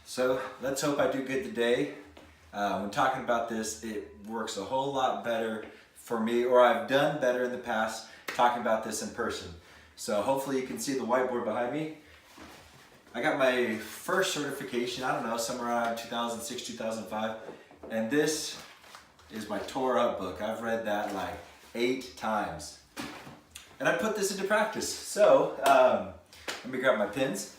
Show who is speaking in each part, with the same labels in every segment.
Speaker 1: So let's hope I do good today. When talking about this, it works a whole lot better for me, or I've done better in the past talking about this in person. So hopefully you can see the whiteboard behind me. I got my first certification, I don't know, somewhere around 2006, 2005. And this is my tore up book. I've read that like 8 times. And I put this into practice. So let me grab my pens.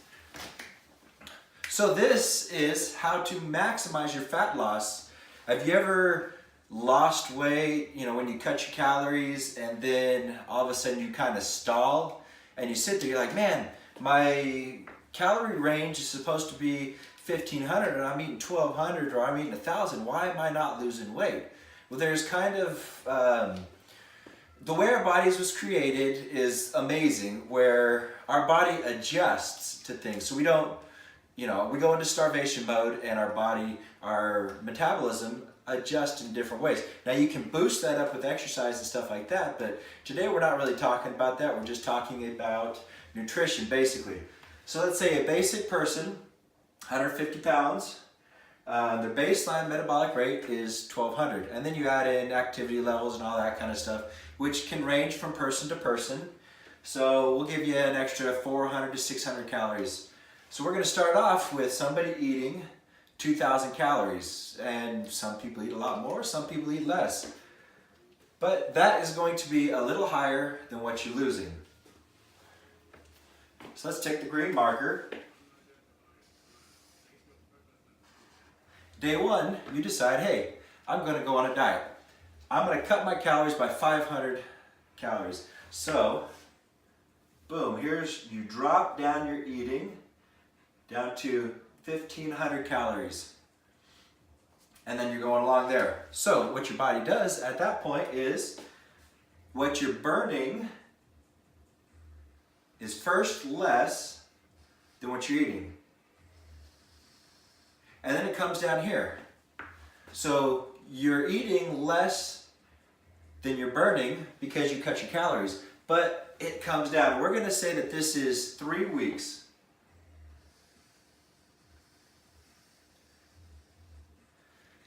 Speaker 1: So this is how to maximize your fat loss. Have you ever lost weight, when you cut your calories and then all of a sudden you kind of stall and you sit there, you're like, man, my calorie range is supposed to be 1,500 and I'm eating 1,200 or I'm eating 1,000. Why am I not losing weight? Well, there's kind of, the way our bodies was created is amazing, where our body adjusts to things. So we don't, we go into starvation mode and our metabolism adjusts in different ways. Now you can boost that up with exercise and stuff like that, but today we're not really talking about that. We're just talking about nutrition, basically. So let's say a basic person, 150 pounds, their baseline metabolic rate is 1,200. And then you add in activity levels and all that kind of stuff, which can range from person to person. So we'll give you an extra 400 to 600 calories. So we're going to start off with somebody eating 2,000 calories. And some people eat a lot more, some people eat less. But that is going to be a little higher than what you're losing. So let's take the green marker. Day 1, you decide, hey, I'm going to go on a diet. I'm going to cut my calories by 500 calories. So, boom, you drop down your eating down to 1,500 calories. And then you're going along there. So what your body does at that point is, what you're burning is first less than what you're eating. And then it comes down here. So you're eating less than you're burning because you cut your calories. But it comes down. We're going to say that this is 3 weeks.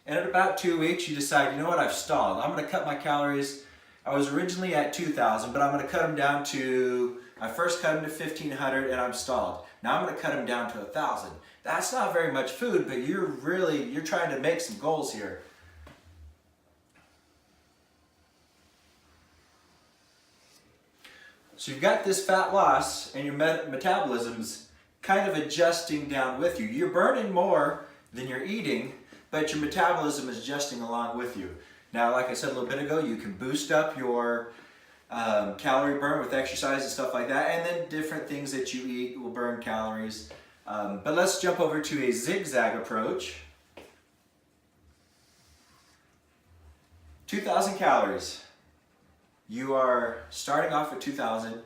Speaker 1: And at about 2 weeks, you decide, you know what, I've stalled. I'm going to cut my calories. I was originally at 2,000, but I'm going to cut them down to, I first cut them to 1,500 and I'm stalled. Now I'm going to cut them down to 1,000. That's not very much food, but you're trying to make some goals here. So you've got this fat loss and your metabolism's kind of adjusting down with you. You're burning more than you're eating, but your metabolism is adjusting along with you. Now, like I said a little bit ago, you can boost up your calorie burn with exercise and stuff like that, and then different things that you eat will burn calories. But let's jump over to a ZigZag approach. 2,000 calories. You are starting off at 2,000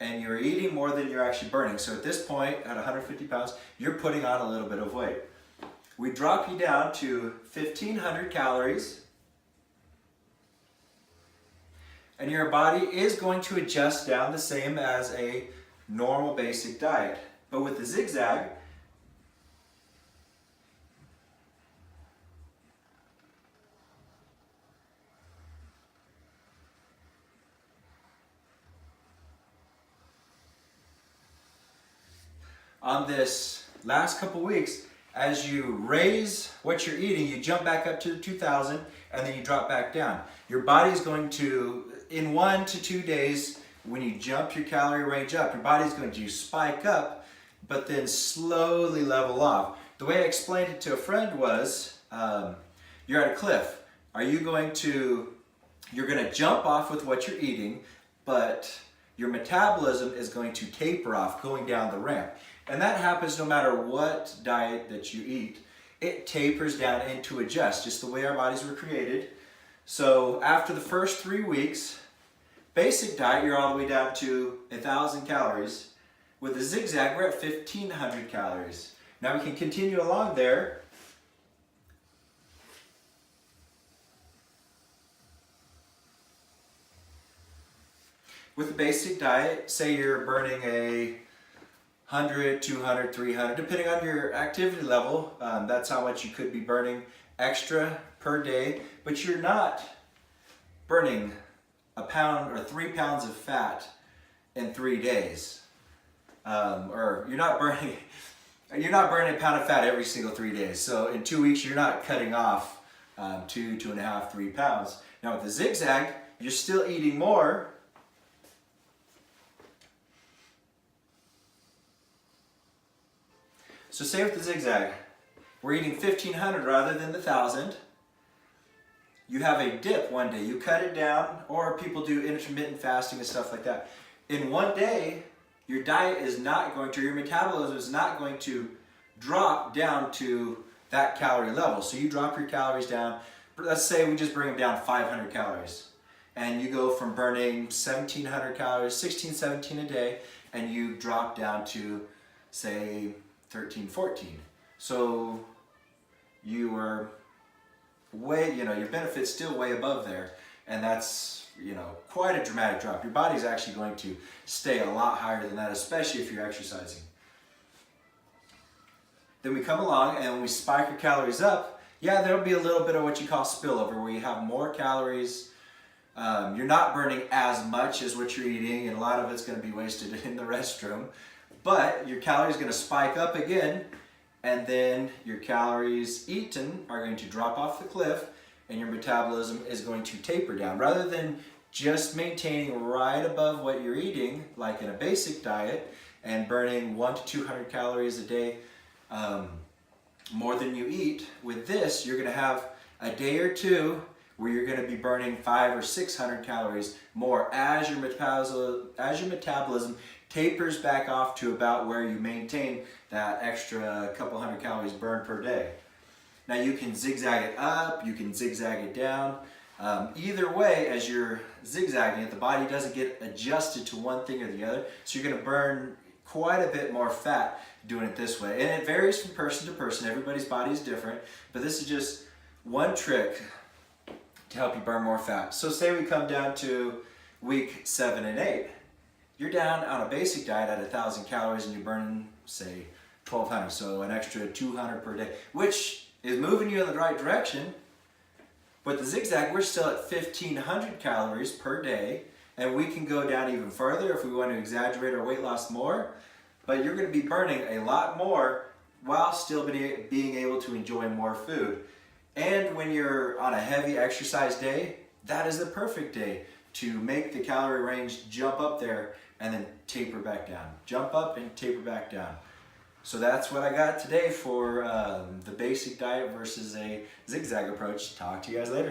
Speaker 1: and you're eating more than you're actually burning. So at this point, at 150 pounds, you're putting on a little bit of weight. We drop you down to 1,500 calories. And your body is going to adjust down the same as a normal basic diet. But with the ZigZag, on this last couple weeks, as you raise what you're eating, you jump back up to 2,000 and then you drop back down. Your body's going to, in 1 to 2 days, when you jump your calorie range up, your body's going to spike up, but then slowly level off. The way I explained it to a friend was, you're at a cliff. You're going to jump off with what you're eating, but your metabolism is going to taper off going down the ramp. And that happens no matter what diet that you eat. It tapers down and to adjust, just the way our bodies were created. So after the first 3 weeks, basic diet, you're all the way down to 1,000 calories. With the ZigZag, we're at 1,500 calories. Now we can continue along there. With the basic diet, say you're burning a 100, 200, 300, depending on your activity level. That's how much you could be burning extra per day, but you're not burning a pound or 3 pounds of fat in 3 days. Or you're not burning a pound of fat every single 3 days. So in 2 weeks, you're not cutting off 2.5, 3 pounds. Now with the ZigZag, you're still eating more. So say with the ZigZag, we're eating 1,500 rather than the 1,000. You have a dip one day, you cut it down, or people do intermittent fasting and stuff like that. In one day, your diet is not going to, your metabolism is not going to drop down to that calorie level. So you drop your calories down, let's say we just bring them down 500 calories. And you go from burning 1,700 calories, 16, 17 a day, and you drop down to, say, 13, 14. So you are way, your benefit's still way above there. And that's, quite a dramatic drop. Your body's actually going to stay a lot higher than that, especially if you're exercising. Then we come along and when we spike your calories up, yeah, there'll be a little bit of what you call spillover, where you have more calories. You're not burning as much as what you're eating, and a lot of it's going to be wasted in the restroom. But your calories are going to spike up again, and then your calories eaten are going to drop off the cliff, and your metabolism is going to taper down. Rather than just maintaining right above what you're eating, like in a basic diet, and burning 100 to 200 calories a day more than you eat, with this, you're going to have a day or two where you're going to be burning 500 or 600 calories more as your metabolism tapers back off to about where you maintain that extra couple hundred calories burned per day. Now you can zigzag it up, you can zigzag it down. Either way, as you're zigzagging it, the body doesn't get adjusted to one thing or the other, so you're going to burn quite a bit more fat doing it this way. And it varies from person to person. Everybody's body is different, but this is just one trick to help you burn more fat. So say we come down to week 7 and 8. You're down on a basic diet at 1,000 calories and you're burning, say, 1,200, so an extra 200 per day, which is moving you in the right direction. But the ZigZag, we're still at 1,500 calories per day, and we can go down even further if we want to exaggerate our weight loss more, but you're going to be burning a lot more while still being able to enjoy more food. And when you're on a heavy exercise day, that is the perfect day to make the calorie range jump up there and then taper back down. Jump up and taper back down. So that's what I got today for the basic diet versus a ZigZag approach. Talk to you guys later.